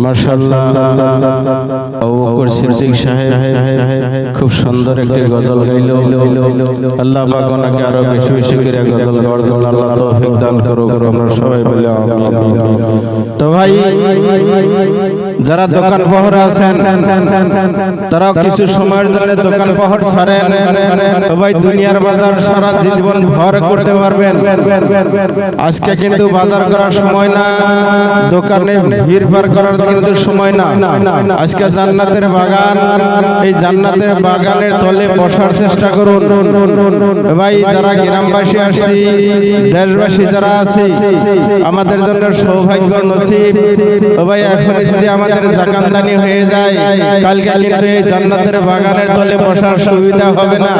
মাশাআল্লাহ আবু বকর সিদ্দিক সাহেব খুব সুন্দর একটি গজল গাইলো। আল্লাহ পাক ওনাকে আরো বেশি বেশি করে গজল গাওয়ার জন্য আল্লাহ তৌফিক দান করুক। আমরা সবাই বলি আমিন। তো ভাই যারা দোকান পহরে আছেন তারা কিছু সময়ের জন্য দোকান পহর ছাড়েন। ভাই দুনিয়ার বাজার সারা জীবন ভর করতে পারবেন, আজকে কিন্তু বাজার করার সময় না, দোকানে ভিড় পার করার কিন্তু সময় না। আজকে জান্নাতের বাগান, এই জান্নাতের বাগানের তলে বসার চেষ্টা করুন। ভাই যারা গ্রামবাসী আসছি, দেশবাসী যারা আছি, আমাদের জন্য সৌভাগ্য নসিব। ভাই এখনই যদি আমাদের জাকাতদানি হয়ে যায়, কালকে কিন্তু এই জান্নাতের বাগানের তলে বসার সুবিধা হবে না।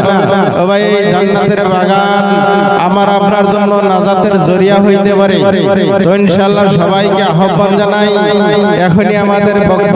ভাই এই জান্নাতের বাগান আমার আপনার জন্য নাজাতের জরিয়া হইতে পারে। তো ইনশাআল্লাহ সবাইকে আহ্বান জানাই, এখনই আমাদের